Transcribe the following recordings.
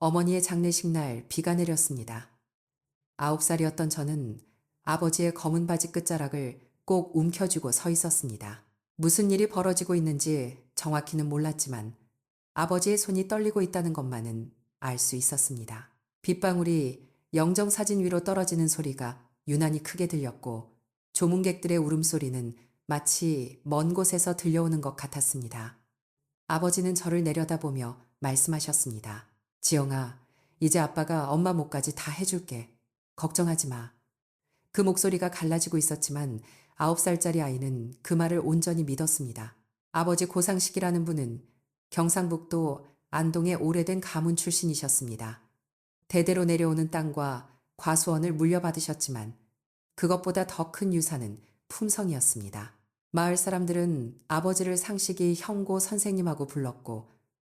어머니의 장례식 날 비가 내렸습니다. 9살이었던 저는 아버지의 검은 바지 끝자락을 꼭 움켜쥐고 서 있었습니다. 무슨 일이 벌어지고 있는지 정확히는 몰랐지만 아버지의 손이 떨리고 있다는 것만은 알 수 있었습니다. 빗방울이 영정사진 위로 떨어지는 소리가 유난히 크게 들렸고 조문객들의 울음소리는 마치 먼 곳에서 들려오는 것 같았습니다. 아버지는 저를 내려다보며 말씀하셨습니다. 지영아, 이제 아빠가 엄마 몫까지 다 해줄게. 걱정하지 마. 그 목소리가 갈라지고 있었지만 9살짜리 아이는 그 말을 온전히 믿었습니다. 아버지 고상식이라는 분은 경상북도 안동의 오래된 가문 출신이셨습니다. 대대로 내려오는 땅과 과수원을 물려받으셨지만 그것보다 더 큰 유산은 품성이었습니다. 마을 사람들은 아버지를 상식이 형고 선생님하고 불렀고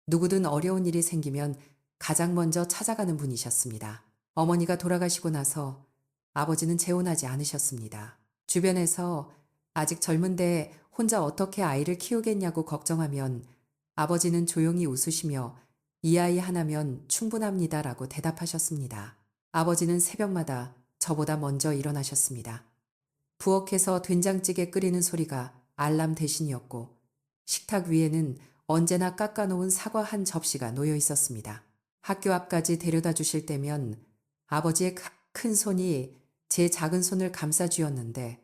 누구든 어려운 일이 생기면 가장 먼저 찾아가는 분이셨습니다. 어머니가 돌아가시고 나서 아버지는 재혼하지 않으셨습니다. 주변에서 아직 젊은데 혼자 어떻게 아이를 키우겠냐고 걱정하면 아버지는 조용히 웃으시며 이 아이 하나면 충분합니다라고 대답하셨습니다. 아버지는 새벽마다 저보다 먼저 일어나셨습니다. 부엌에서 된장찌개 끓이는 소리가 알람 대신이었고 식탁 위에는 언제나 깎아놓은 사과 한 접시가 놓여 있었습니다. 학교 앞까지 데려다 주실 때면 아버지의 큰 손이 제 작은 손을 감싸 쥐었는데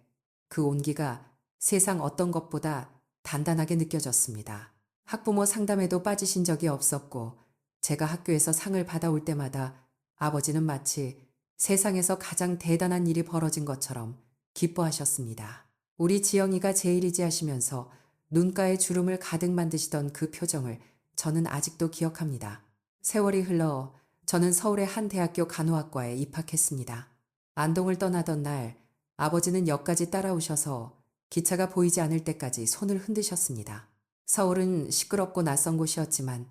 그 온기가 세상 어떤 것보다 단단하게 느껴졌습니다. 학부모 상담에도 빠지신 적이 없었고 제가 학교에서 상을 받아올 때마다 아버지는 마치 세상에서 가장 대단한 일이 벌어진 것처럼 기뻐하셨습니다. 우리 지영이가 제일이지 하시면서 눈가에 주름을 가득 만드시던 그 표정을 저는 아직도 기억합니다. 세월이 흘러 저는 서울의 한 대학교 간호학과에 입학했습니다. 안동을 떠나던 날 아버지는 역까지 따라오셔서 기차가 보이지 않을 때까지 손을 흔드셨습니다. 서울은 시끄럽고 낯선 곳이었지만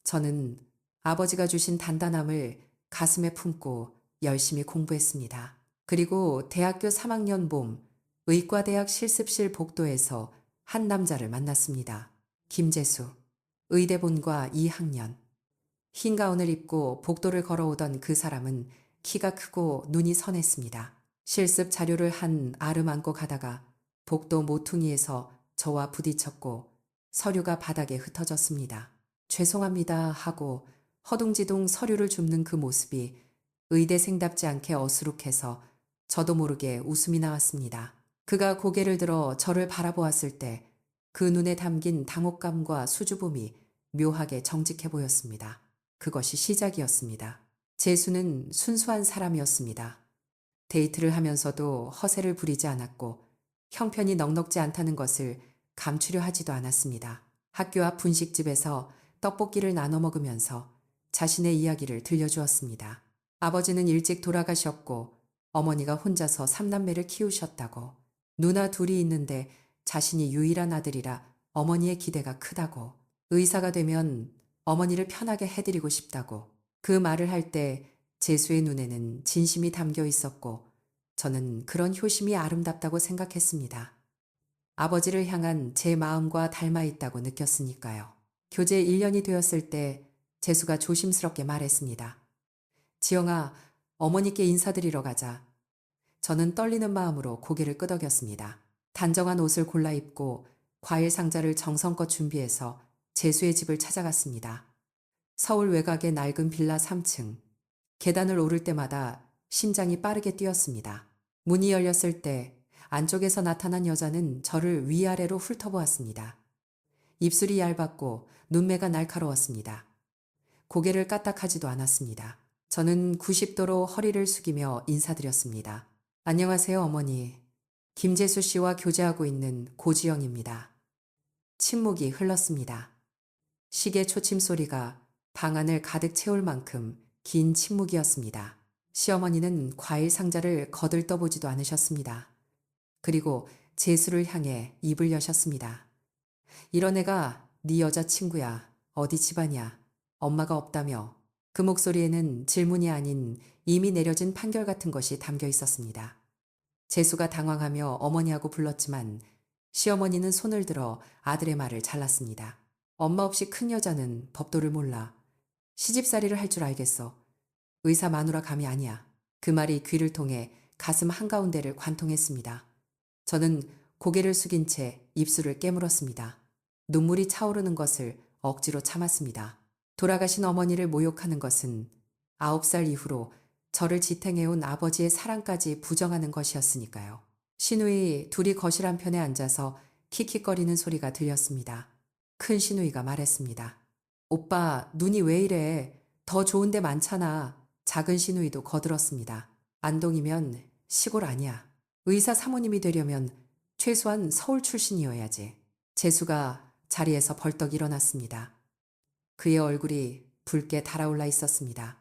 저는 아버지가 주신 단단함을 가슴에 품고 열심히 공부했습니다. 그리고 대학교 3학년 봄 의과대학 실습실 복도에서 한 남자를 만났습니다. 김재수, 의대본과 2학년. 흰 가운을 입고 복도를 걸어오던 그 사람은 키가 크고 눈이 선했습니다. 실습 자료를 한 아름 안고 가다가 복도 모퉁이에서 저와 부딪혔고 서류가 바닥에 흩어졌습니다. 죄송합니다 하고 허둥지둥 서류를 줍는 그 모습이 의대생답지 않게 어수룩해서 저도 모르게 웃음이 나왔습니다. 그가 고개를 들어 저를 바라보았을 때 그 눈에 담긴 당혹감과 수줍음이 묘하게 정직해 보였습니다. 그것이 시작이었습니다. 재수는 순수한 사람이었습니다. 데이트를 하면서도 허세를 부리지 않았고 형편이 넉넉지 않다는 것을 감추려 하지도 않았습니다. 학교 앞 분식집에서 떡볶이를 나눠 먹으면서 자신의 이야기를 들려주었습니다. 아버지는 일찍 돌아가셨고 어머니가 혼자서 3남매를 키우셨다고, 누나 둘이 있는데 자신이 유일한 아들이라 어머니의 기대가 크다고, 의사가 되면 어머니를 편하게 해드리고 싶다고. 그 말을 할 때 재수의 눈에는 진심이 담겨 있었고 저는 그런 효심이 아름답다고 생각했습니다. 아버지를 향한 제 마음과 닮아 있다고 느꼈으니까요. 교제 1년이 되었을 때 재수가 조심스럽게 말했습니다. 지영아, 어머니께 인사드리러 가자. 저는 떨리는 마음으로 고개를 끄덕였습니다. 단정한 옷을 골라 입고 과일 상자를 정성껏 준비해서 재수의 집을 찾아갔습니다. 서울 외곽의 낡은 빌라 3층. 계단을 오를 때마다 심장이 빠르게 뛰었습니다. 문이 열렸을 때 안쪽에서 나타난 여자는 저를 위아래로 훑어보았습니다. 입술이 얇았고 눈매가 날카로웠습니다. 고개를 까딱하지도 않았습니다. 저는 90도로 허리를 숙이며 인사드렸습니다. 안녕하세요, 어머니. 김재수 씨와 교제하고 있는 고지영입니다. 침묵이 흘렀습니다. 시계 초침 소리가 방 안을 가득 채울 만큼 긴 침묵이었습니다. 시어머니는 과일 상자를 거들떠보지도 않으셨습니다. 그리고 재수를 향해 입을 여셨습니다. 이런 애가 네 여자친구야. 어디 집안이야. 엄마가 없다며. 그 목소리에는 질문이 아닌 이미 내려진 판결 같은 것이 담겨 있었습니다. 재수가 당황하며 어머니하고 불렀지만 시어머니는 손을 들어 아들의 말을 잘랐습니다. 엄마 없이 큰 여자는 법도를 몰라. 시집살이를 할 줄 알겠어. 의사 마누라 감이 아니야. 그 말이 귀를 통해 가슴 한가운데를 관통했습니다. 저는 고개를 숙인 채 입술을 깨물었습니다. 눈물이 차오르는 것을 억지로 참았습니다. 돌아가신 어머니를 모욕하는 것은 9살 이후로 저를 지탱해온 아버지의 사랑까지 부정하는 것이었으니까요. 시누이 둘이 거실 한편에 앉아서 킥킥거리는 소리가 들렸습니다. 큰 시누이가 말했습니다. 오빠, 눈이 왜 이래? 더 좋은 데 많잖아. 작은 시누이도 거들었습니다. 안동이면 시골 아니야. 의사 사모님이 되려면 최소한 서울 출신이어야지. 재수가 자리에서 벌떡 일어났습니다. 그의 얼굴이 붉게 달아올라 있었습니다.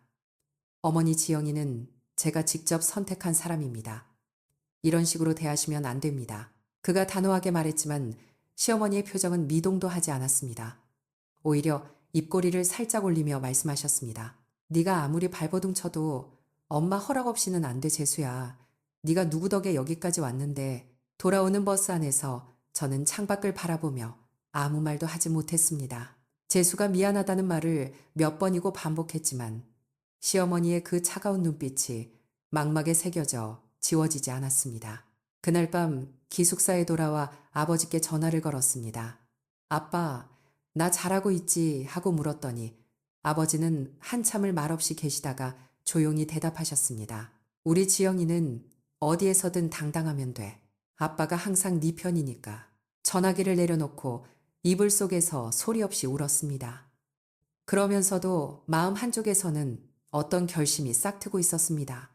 어머니 지영이는 제가 직접 선택한 사람입니다. 이런 식으로 대하시면 안 됩니다. 그가 단호하게 말했지만 시어머니의 표정은 미동도 하지 않았습니다. 오히려 입꼬리를 살짝 올리며 말씀하셨습니다. 네가 아무리 발버둥 쳐도 엄마 허락 없이는 안 돼, 재수야. 네가 누구 덕에 여기까지 왔는데. 돌아오는 버스 안에서 저는 창밖을 바라보며 아무 말도 하지 못했습니다. 재수가 미안하다는 말을 몇 번이고 반복했지만 시어머니의 그 차가운 눈빛이 망막에 새겨져 지워지지 않았습니다. 그날 밤 기숙사에 돌아와 아버지께 전화를 걸었습니다. 아빠, 나 잘하고 있지 하고 물었더니 아버지는 한참을 말없이 계시다가 조용히 대답하셨습니다. 우리 지영이는 어디에서든 당당하면 돼. 아빠가 항상 네 편이니까. 전화기를 내려놓고 이불 속에서 소리 없이 울었습니다. 그러면서도 마음 한쪽에서는 어떤 결심이 싹트고 있었습니다.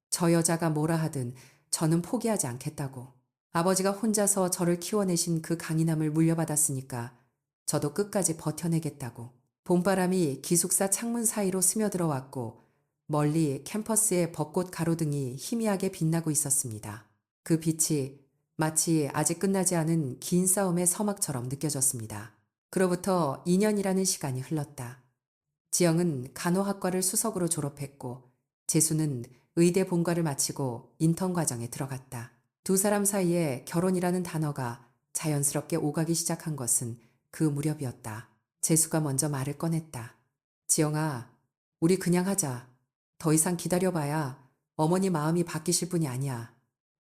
저 여자가 뭐라 하든 저는 포기하지 않겠다고. 아버지가 혼자서 저를 키워내신 그 강인함을 물려받았으니까 저도 끝까지 버텨내겠다고. 봄바람이 기숙사 창문 사이로 스며들어 왔고 멀리 캠퍼스의 벚꽃 가로등이 희미하게 빛나고 있었습니다. 그 빛이 마치 아직 끝나지 않은 긴 싸움의 서막처럼 느껴졌습니다. 그로부터 2년이라는 시간이 흘렀다. 지영은 간호학과를 수석으로 졸업했고 재수는 의대 본과를 마치고 인턴 과정에 들어갔다. 두 사람 사이에 결혼이라는 단어가 자연스럽게 오가기 시작한 것은 그 무렵이었다. 재수가 먼저 말을 꺼냈다. 지영아, 우리 그냥 하자. 더 이상 기다려봐야 어머니 마음이 바뀌실 분이 아니야.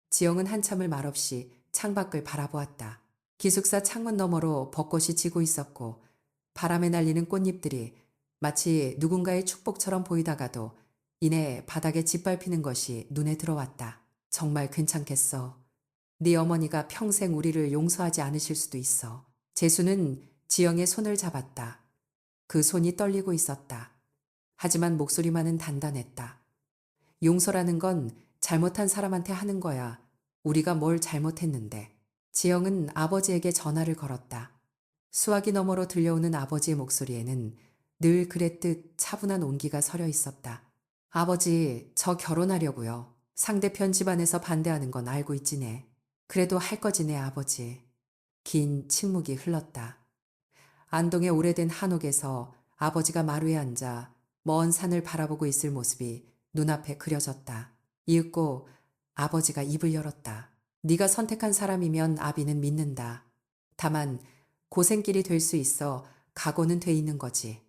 지영은 한참을 말없이 창밖을 바라보았다. 기숙사 창문 너머로 벚꽃이 지고 있었고 바람에 날리는 꽃잎들이 마치 누군가의 축복처럼 보이다가도 이내 바닥에 짓밟히는 것이 눈에 들어왔다. 정말 괜찮겠어. 네 어머니가 평생 우리를 용서하지 않으실 수도 있어. 재수는 지영의 손을 잡았다. 그 손이 떨리고 있었다. 하지만 목소리만은 단단했다. 용서라는 건 잘못한 사람한테 하는 거야. 우리가 뭘 잘못했는데. 지영은 아버지에게 전화를 걸었다. 수화기 너머로 들려오는 아버지의 목소리에는 늘 그랬듯 차분한 온기가 서려 있었다. 아버지, 저 결혼하려고요. 상대편 집안에서 반대하는 건 알고 있지네. 그래도 할 거지네, 아버지. 긴 침묵이 흘렀다. 안동의 오래된 한옥에서 아버지가 마루에 앉아 먼 산을 바라보고 있을 모습이 눈앞에 그려졌다. 이윽고 아버지가 입을 열었다. 네가 선택한 사람이면 아비는 믿는다. 다만 고생길이 될 수 있어 각오는 돼 있는 거지.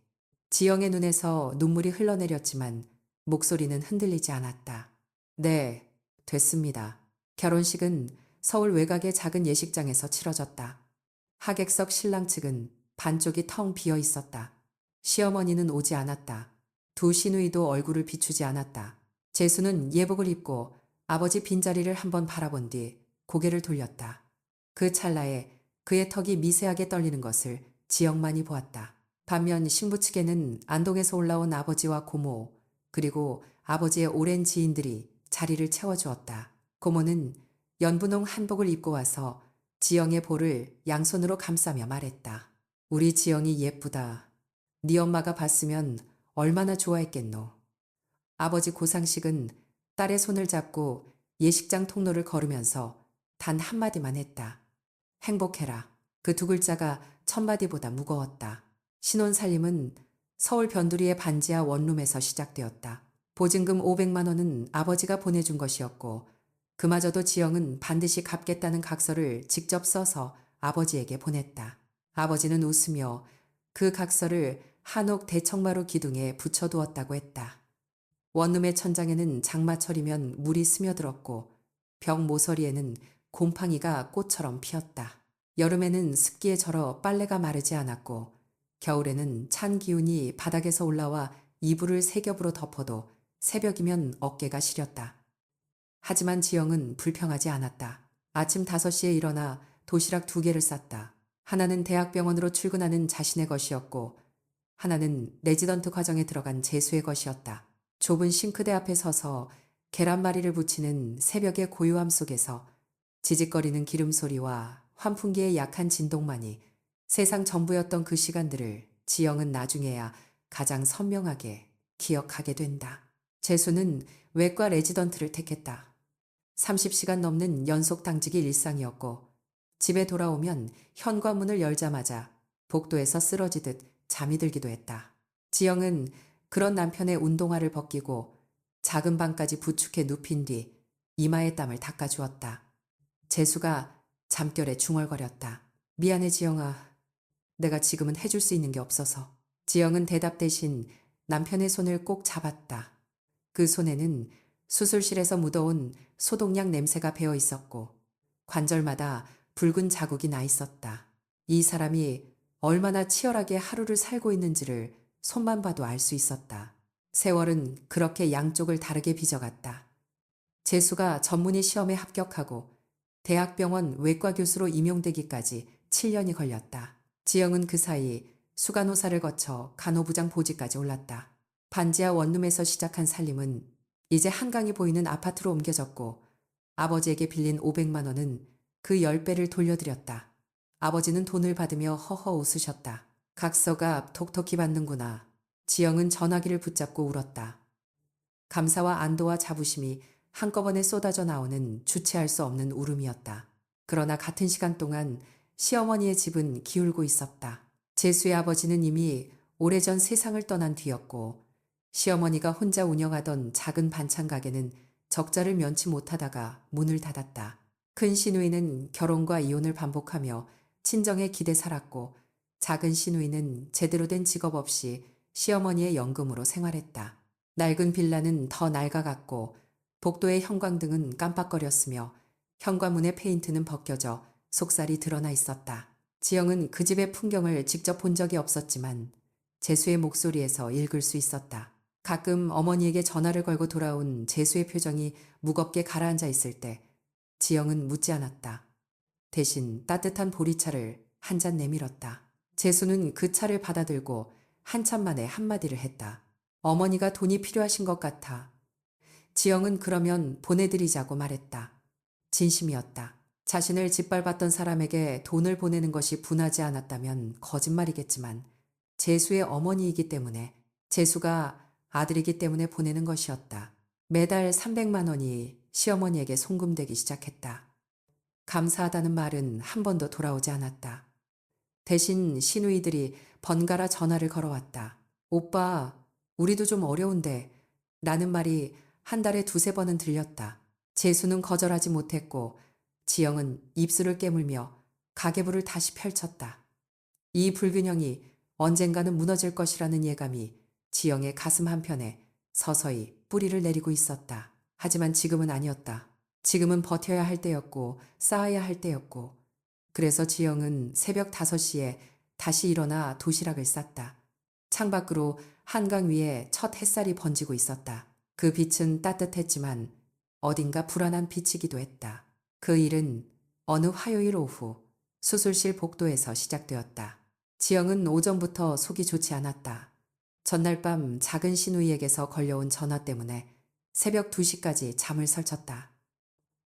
지영의 눈에서 눈물이 흘러내렸지만 목소리는 흔들리지 않았다. 네, 됐습니다. 결혼식은 서울 외곽의 작은 예식장에서 치러졌다. 하객석 신랑 측은 반쪽이 텅 비어 있었다. 시어머니는 오지 않았다. 두 시누이도 얼굴을 비추지 않았다. 재수는 예복을 입고 아버지 빈자리를 한번 바라본 뒤 고개를 돌렸다. 그 찰나에 그의 턱이 미세하게 떨리는 것을 지영만이 보았다. 반면 신부 측에는 안동에서 올라온 아버지와 고모 그리고 아버지의 오랜 지인들이 자리를 채워주었다. 고모는 연분홍 한복을 입고 와서 지영의 볼을 양손으로 감싸며 말했다. 우리 지영이 예쁘다. 네 엄마가 봤으면 얼마나 좋아했겠노. 아버지 고상식은 딸의 손을 잡고 예식장 통로를 걸으면서 단 한마디만 했다. 행복해라. 그 두 글자가 천마디보다 무거웠다. 신혼살림은 서울 변두리의 반지하 원룸에서 시작되었다. 보증금 500만 원은 아버지가 보내준 것이었고 그마저도 지영은 반드시 갚겠다는 각서를 직접 써서 아버지에게 보냈다. 아버지는 웃으며 그 각서를 한옥 대청마루 기둥에 붙여두었다고 했다. 원룸의 천장에는 장마철이면 물이 스며들었고 벽 모서리에는 곰팡이가 꽃처럼 피었다. 여름에는 습기에 절어 빨래가 마르지 않았고 겨울에는 찬 기운이 바닥에서 올라와 이불을 세 겹으로 덮어도 새벽이면 어깨가 시렸다. 하지만 지영은 불평하지 않았다. 아침 5시에 일어나 도시락 2개를 쌌다. 하나는 대학병원으로 출근하는 자신의 것이었고 하나는 레지던트 과정에 들어간 재수의 것이었다. 좁은 싱크대 앞에 서서 계란말이를 부치는 새벽의 고요함 속에서 지직거리는 기름 소리와 환풍기의 약한 진동만이 세상 전부였던 그 시간들을 지영은 나중에야 가장 선명하게 기억하게 된다. 재수는 외과 레지던트를 택했다. 30시간 넘는 연속 당직이 일상이었고 집에 돌아오면 현관문을 열자마자 복도에서 쓰러지듯 잠이 들기도 했다. 지영은 그런 남편의 운동화를 벗기고 작은 방까지 부축해 눕힌 뒤 이마에 땀을 닦아주었다. 재수가 잠결에 중얼거렸다. 미안해 지영아. 내가 지금은 해줄 수 있는 게 없어서. 지영은 대답 대신 남편의 손을 꼭 잡았다. 그 손에는 수술실에서 묻어온 소독약 냄새가 배어 있었고 관절마다 붉은 자국이 나 있었다. 이 사람이 얼마나 치열하게 하루를 살고 있는지를 손만 봐도 알 수 있었다. 세월은 그렇게 양쪽을 다르게 빚어갔다. 재수가 전문의 시험에 합격하고 대학병원 외과 교수로 임용되기까지 7년이 걸렸다. 지영은 그 사이 수간호사를 거쳐 간호부장 보직까지 올랐다. 반지하 원룸에서 시작한 살림은 이제 한강이 보이는 아파트로 옮겨졌고 아버지에게 빌린 500만 원은 그 10배를 돌려드렸다. 아버지는 돈을 받으며 허허 웃으셨다. 각서가 톡톡히 받는구나. 지영은 전화기를 붙잡고 울었다. 감사와 안도와 자부심이 한꺼번에 쏟아져 나오는 주체할 수 없는 울음이었다. 그러나 같은 시간 동안 시어머니의 집은 기울고 있었다. 재수의 아버지는 이미 오래전 세상을 떠난 뒤였고 시어머니가 혼자 운영하던 작은 반찬 가게는 적자를 면치 못하다가 문을 닫았다. 큰 시누이는 결혼과 이혼을 반복하며 친정에 기대 살았고 작은 시누이는 제대로 된 직업 없이 시어머니의 연금으로 생활했다. 낡은 빌라는 더 낡아갔고 복도의 형광등은 깜빡거렸으며 현관문의 페인트는 벗겨져 속살이 드러나 있었다. 지영은 그 집의 풍경을 직접 본 적이 없었지만 재수의 목소리에서 읽을 수 있었다. 가끔 어머니에게 전화를 걸고 돌아온 재수의 표정이 무겁게 가라앉아 있을 때 지영은 묻지 않았다. 대신 따뜻한 보리차를 한 잔 내밀었다. 재수는 그 차를 받아들고 한참 만에 한마디를 했다. 어머니가 돈이 필요하신 것 같아. 지영은 그러면 보내드리자고 말했다. 진심이었다. 자신을 짓밟았던 사람에게 돈을 보내는 것이 분하지 않았다면 거짓말이겠지만 재수의 어머니이기 때문에 재수가 아들이기 때문에 보내는 것이었다. 매달 300만 원이 시어머니에게 송금되기 시작했다. 감사하다는 말은 한 번도 돌아오지 않았다. 대신 시누이들이 번갈아 전화를 걸어왔다. 오빠, 우리도 좀 어려운데 라는 말이 한 달에 2~3번은 들렸다. 재수는 거절하지 못했고 지영은 입술을 깨물며 가계부를 다시 펼쳤다. 이 불균형이 언젠가는 무너질 것이라는 예감이 지영의 가슴 한편에 서서히 뿌리를 내리고 있었다. 하지만 지금은 아니었다. 지금은 버텨야 할 때였고 쌓아야 할 때였고 그래서 지영은 새벽 5시에 다시 일어나 도시락을 쌌다. 창밖으로 한강 위에 첫 햇살이 번지고 있었다. 그 빛은 따뜻했지만 어딘가 불안한 빛이기도 했다. 그 일은 어느 화요일 오후 수술실 복도에서 시작되었다. 지영은 오전부터 속이 좋지 않았다. 전날 밤 작은 시누이에게서 걸려온 전화 때문에 새벽 2시까지 잠을 설쳤다.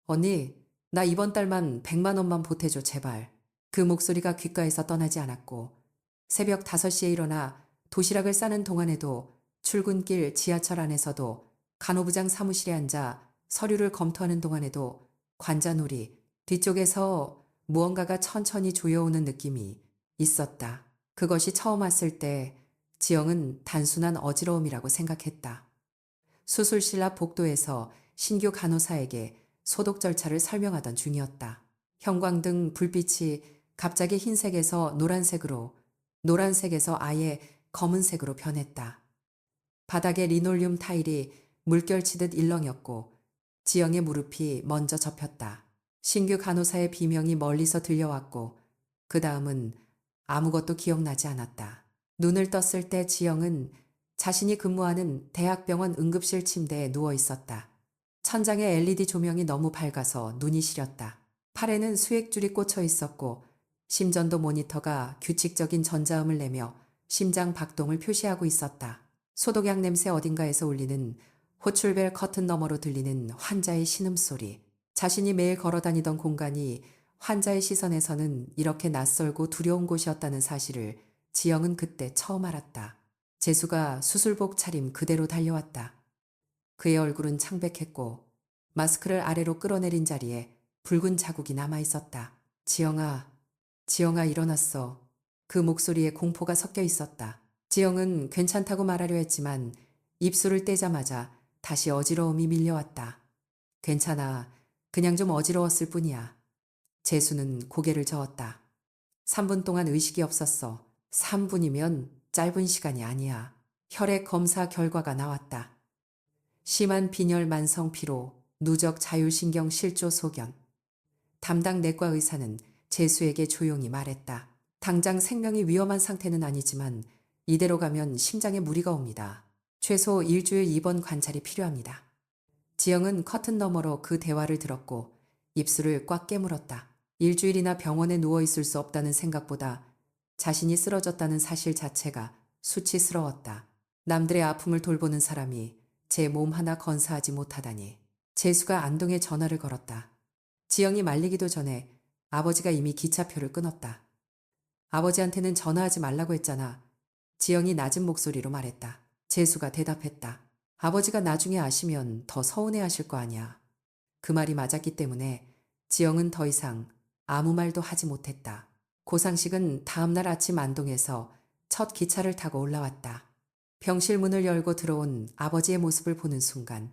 언니, 나 이번 달만 100만 원만 보태줘 제발. 그 목소리가 귓가에서 떠나지 않았고 새벽 5시에 일어나 도시락을 싸는 동안에도 출근길 지하철 안에서도 간호부장 사무실에 앉아 서류를 검토하는 동안에도 관자놀이 뒤쪽에서 무언가가 천천히 조여오는 느낌이 있었다. 그것이 처음 왔을 때 지영은 단순한 어지러움이라고 생각했다. 수술실 앞 복도에서 신규 간호사에게 소독 절차를 설명하던 중이었다. 형광등 불빛이 갑자기 흰색에서 노란색으로, 노란색에서 아예 검은색으로 변했다. 바닥에 리놀륨 타일이 물결치듯 일렁였고 지영의 무릎이 먼저 접혔다. 신규 간호사의 비명이 멀리서 들려왔고 그 다음은 아무것도 기억나지 않았다. 눈을 떴을 때 지영은 자신이 근무하는 대학병원 응급실 침대에 누워 있었다. 천장에 LED 조명이 너무 밝아서 눈이 시렸다. 팔에는 수액줄이 꽂혀 있었고 심전도 모니터가 규칙적인 전자음을 내며 심장 박동을 표시하고 있었다. 소독약 냄새 어딘가에서 울리는 호출벨 커튼 너머로 들리는 환자의 신음소리. 자신이 매일 걸어다니던 공간이 환자의 시선에서는 이렇게 낯설고 두려운 곳이었다는 사실을 지영은 그때 처음 알았다. 재수가 수술복 차림 그대로 달려왔다. 그의 얼굴은 창백했고 마스크를 아래로 끌어내린 자리에 붉은 자국이 남아 있었다. 지영아, 지영아 일어났어. 그 목소리에 공포가 섞여 있었다. 지영은 괜찮다고 말하려 했지만 입술을 떼자마자 다시 어지러움이 밀려왔다. 괜찮아. 그냥 좀 어지러웠을 뿐이야. 재수는 고개를 저었다. 3분 동안 의식이 없었어. 3분이면 짧은 시간이 아니야. 혈액 검사 결과가 나왔다. 심한 빈혈 만성 피로, 누적 자율신경 실조 소견. 담당 내과 의사는 재수에게 조용히 말했다. 당장 생명이 위험한 상태는 아니지만 이대로 가면 심장에 무리가 옵니다. 최소 일주일 입원 관찰이 필요합니다. 지영은 커튼 너머로 그 대화를 들었고 입술을 꽉 깨물었다. 일주일이나 병원에 누워 있을 수 없다는 생각보다 자신이 쓰러졌다는 사실 자체가 수치스러웠다. 남들의 아픔을 돌보는 사람이 제 몸 하나 건사하지 못하다니. 재수가 안동에 전화를 걸었다. 지영이 말리기도 전에 아버지가 이미 기차표를 끊었다. 아버지한테는 전화하지 말라고 했잖아. 지영이 낮은 목소리로 말했다. 재수가 대답했다. 아버지가 나중에 아시면 더 서운해하실 거 아니야. 그 말이 맞았기 때문에 지영은 더 이상 아무 말도 하지 못했다. 고상식은 다음날 아침 안동에서 첫 기차를 타고 올라왔다. 병실 문을 열고 들어온 아버지의 모습을 보는 순간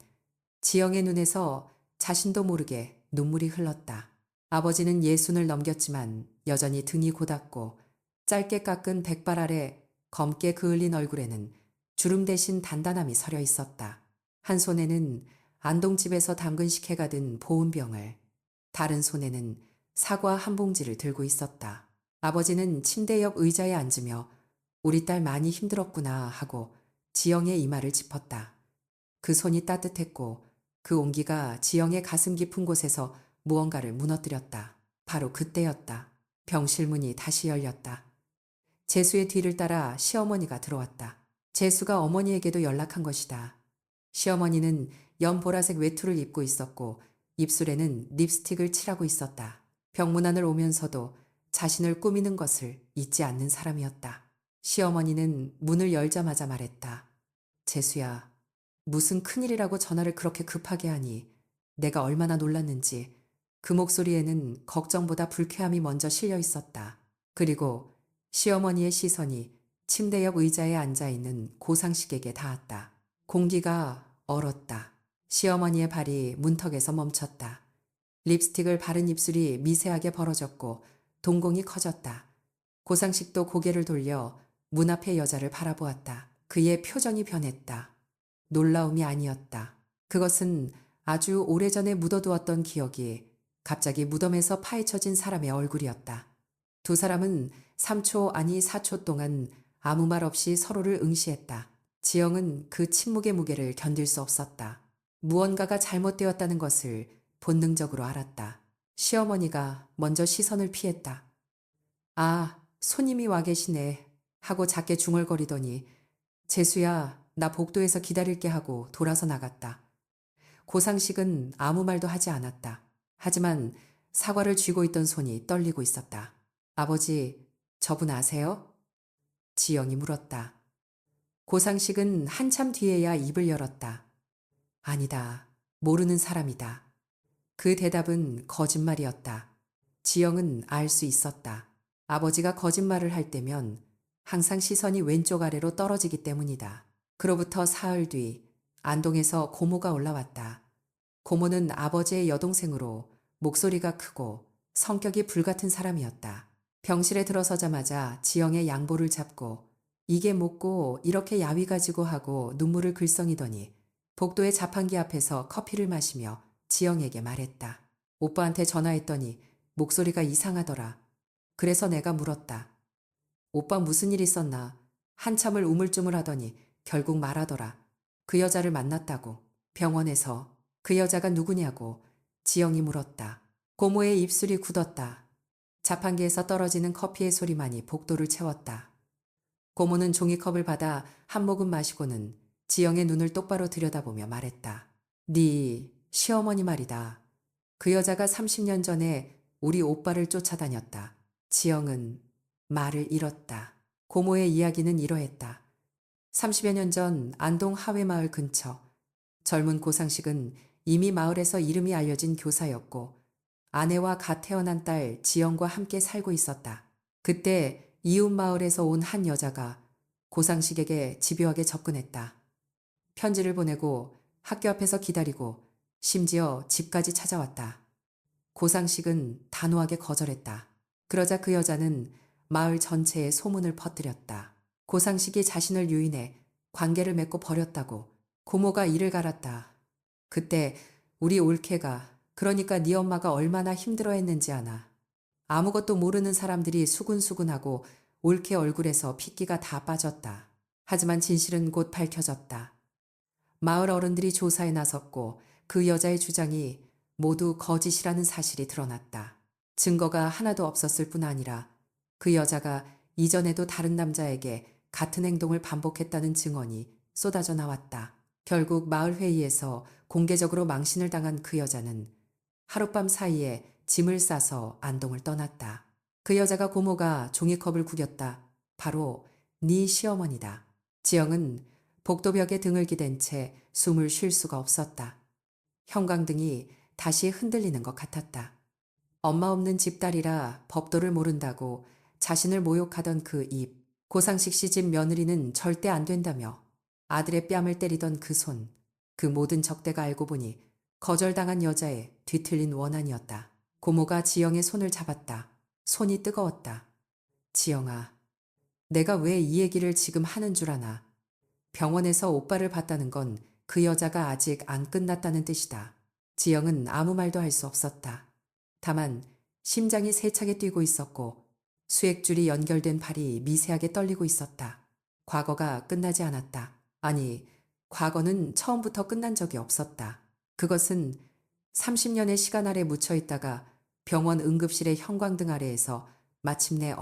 지영의 눈에서 자신도 모르게 눈물이 흘렀다. 아버지는 60을 넘겼지만 여전히 등이 고닫고 짧게 깎은 백발 아래 검게 그을린 얼굴에는 주름 대신 단단함이 서려 있었다. 한 손에는 안동집에서 담근 식혜가 든 보온병을, 다른 손에는 사과 한 봉지를 들고 있었다. 아버지는 침대 옆 의자에 앉으며 우리 딸 많이 힘들었구나 하고 지영의 이마를 짚었다. 그 손이 따뜻했고 그 온기가 지영의 가슴 깊은 곳에서 무언가를 무너뜨렸다. 바로 그때였다. 병실 문이 다시 열렸다. 재수의 뒤를 따라 시어머니가 들어왔다. 재수가 어머니에게도 연락한 것이다. 시어머니는 연보라색 외투를 입고 있었고 입술에는 립스틱을 칠하고 있었다. 병문안을 오면서도 자신을 꾸미는 것을 잊지 않는 사람이었다. 시어머니는 문을 열자마자 말했다. 재수야, 무슨 큰일이라고 전화를 그렇게 급하게 하니. 내가 얼마나 놀랐는지. 그 목소리에는 걱정보다 불쾌함이 먼저 실려 있었다. 그리고 시어머니의 시선이 침대 옆 의자에 앉아있는 고상식에게 닿았다. 공기가 얼었다. 시어머니의 발이 문턱에서 멈췄다. 립스틱을 바른 입술이 미세하게 벌어졌고 동공이 커졌다. 고상식도 고개를 돌려 문 앞의 여자를 바라보았다. 그의 표정이 변했다. 놀라움이 아니었다. 그것은 아주 오래전에 묻어두었던 기억이 갑자기 무덤에서 파헤쳐진 사람의 얼굴이었다. 두 사람은 3초 아니 4초 동안 아무 말 없이 서로를 응시했다. 지영은 그 침묵의 무게를 견딜 수 없었다. 무언가가 잘못되었다는 것을 본능적으로 알았다. 시어머니가 먼저 시선을 피했다. 아, 손님이 와 계시네 하고 작게 중얼거리더니 재수야, 나 복도에서 기다릴게 하고 돌아서 나갔다. 고상식은 아무 말도 하지 않았다. 하지만 사과를 쥐고 있던 손이 떨리고 있었다. 아버지, 저분 아세요? 지영이 물었다. 고상식은 한참 뒤에야 입을 열었다. 아니다. 모르는 사람이다. 그 대답은 거짓말이었다. 지영은 알 수 있었다. 아버지가 거짓말을 할 때면 항상 시선이 왼쪽 아래로 떨어지기 때문이다. 그로부터 사흘 뒤 안동에서 고모가 올라왔다. 고모는 아버지의 여동생으로 목소리가 크고 성격이 불같은 사람이었다. 병실에 들어서자마자 지영의 양보를 잡고 이게 뭐고 이렇게 야위 가지고 하고 눈물을 글썽이더니 복도의 자판기 앞에서 커피를 마시며 지영에게 말했다. 오빠한테 전화했더니 목소리가 이상하더라. 그래서 내가 물었다. 오빠 무슨 일 있었나? 한참을 우물쭈물하더니 결국 말하더라. 그 여자를 만났다고. 병원에서. 그 여자가 누구냐고 지영이 물었다. 고모의 입술이 굳었다. 자판기에서 떨어지는 커피의 소리만이 복도를 채웠다. 고모는 종이컵을 받아 한 모금 마시고는 지영의 눈을 똑바로 들여다보며 말했다. 네 시어머니 말이다. 그 여자가 30년 전에 우리 오빠를 쫓아다녔다. 지영은 말을 잃었다. 고모의 이야기는 이러했다. 30여 년 전 안동 하회마을 근처 젊은 고상식은 이미 마을에서 이름이 알려진 교사였고 아내와 갓 태어난 딸 지영과 함께 살고 있었다. 그때 이웃 마을에서 온 한 여자가 고상식에게 집요하게 접근했다. 편지를 보내고 학교 앞에서 기다리고 심지어 집까지 찾아왔다. 고상식은 단호하게 거절했다. 그러자 그 여자는 마을 전체에 소문을 퍼뜨렸다. 고상식이 자신을 유인해 관계를 맺고 버렸다고. 고모가 이를 갈았다. 그때 우리 올케가 그러니까 네 엄마가 얼마나 힘들어했는지 아나. 아무것도 모르는 사람들이 수군수군하고 올케 얼굴에서 핏기가 다 빠졌다. 하지만 진실은 곧 밝혀졌다. 마을 어른들이 조사에 나섰고 그 여자의 주장이 모두 거짓이라는 사실이 드러났다. 증거가 하나도 없었을 뿐 아니라 그 여자가 이전에도 다른 남자에게 같은 행동을 반복했다는 증언이 쏟아져 나왔다. 결국 마을 회의에서 공개적으로 망신을 당한 그 여자는 하룻밤 사이에 짐을 싸서 안동을 떠났다. 그 여자가 고모가 종이컵을 구겼다. 바로 네 시어머니다. 지영은 복도벽에 등을 기댄 채 숨을 쉴 수가 없었다. 형광등이 다시 흔들리는 것 같았다. 엄마 없는 집딸이라 법도를 모른다고 자신을 모욕하던 그 입, 고상식 씨 집 며느리는 절대 안 된다며 아들의 뺨을 때리던 그 손, 그 모든 적대가 알고 보니 거절당한 여자의 뒤틀린 원한이었다. 고모가 지영의 손을 잡았다. 손이 뜨거웠다. 지영아, 내가 왜 이 얘기를 지금 하는 줄 아나. 병원에서 오빠를 봤다는 건 그 여자가 아직 안 끝났다는 뜻이다. 지영은 아무 말도 할 수 없었다. 다만 심장이 세차게 뛰고 있었고 수액줄이 연결된 팔이 미세하게 떨리고 있었다. 과거가 끝나지 않았다. 아니, 과거는 처음부터 끝난 적이 없었다. 그것은 30년의 시간 아래 묻혀 있다가 병원 응급실의 형광등 아래에서 마침내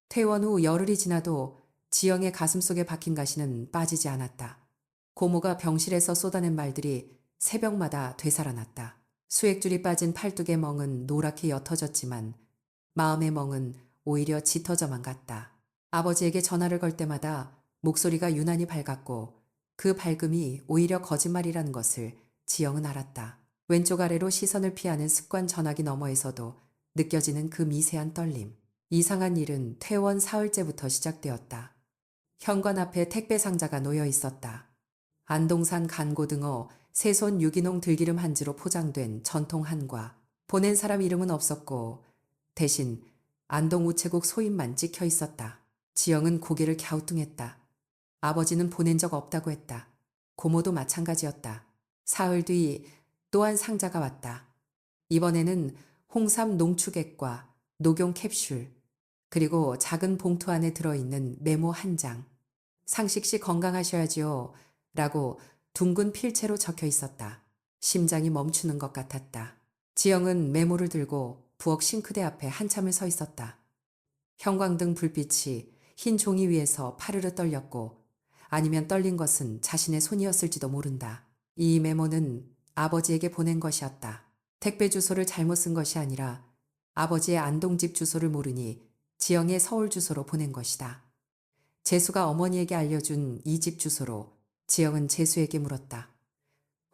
퇴원 후 열흘이 지나도 지영의 가슴속에 박힌 가시는 빠지지 않았다. 고모가 병실에서 쏟아낸 말들이 새벽마다 되살아났다. 수액줄이 빠진 팔뚝의 멍은 노랗게 옅어졌지만 마음의 멍은 오히려 짙어져만 갔다. 아버지에게 전화를 걸 때마다 목소리가 유난히 밝았고 그 밝음이 오히려 거짓말이라는 것을 지영은 알았다. 왼쪽 아래로 시선을 피하는 습관 전화기 너머에서도 느껴지는 그 미세한 떨림. 이상한 일은 퇴원 사흘째부터 시작되었다. 현관 앞에 택배 상자가 놓여 있었다. 안동산 간고등어, 새손 유기농 들기름 한지로 포장된 전통 한과. 보낸 사람 이름은 없었고 대신 안동 우체국 소임만 찍혀 있었다. 지영은 고개를 갸우뚱했다. 아버지는 보낸 적 없다고 했다. 고모도 마찬가지였다. 사흘 뒤 또한 상자가 왔다. 이번에는 홍삼 농축액과 녹용 캡슐, 그리고 작은 봉투 안에 들어있는 메모 한 장. 상식 씨 건강하셔야지요. 라고 둥근 필체로 적혀 있었다. 심장이 멈추는 것 같았다. 지영은 메모를 들고 부엌 싱크대 앞에 한참을 서 있었다. 형광등 불빛이 흰 종이 위에서 파르르 떨렸고 아니면 떨린 것은 자신의 손이었을지도 모른다. 이 메모는 아버지에게 보낸 것이었다. 택배 주소를 잘못 쓴 것이 아니라 아버지의 안동집 주소를 모르니 지영의 서울 주소로 보낸 것이다. 재수가 어머니에게 알려준 이 집 주소로 지영은 재수에게 물었다.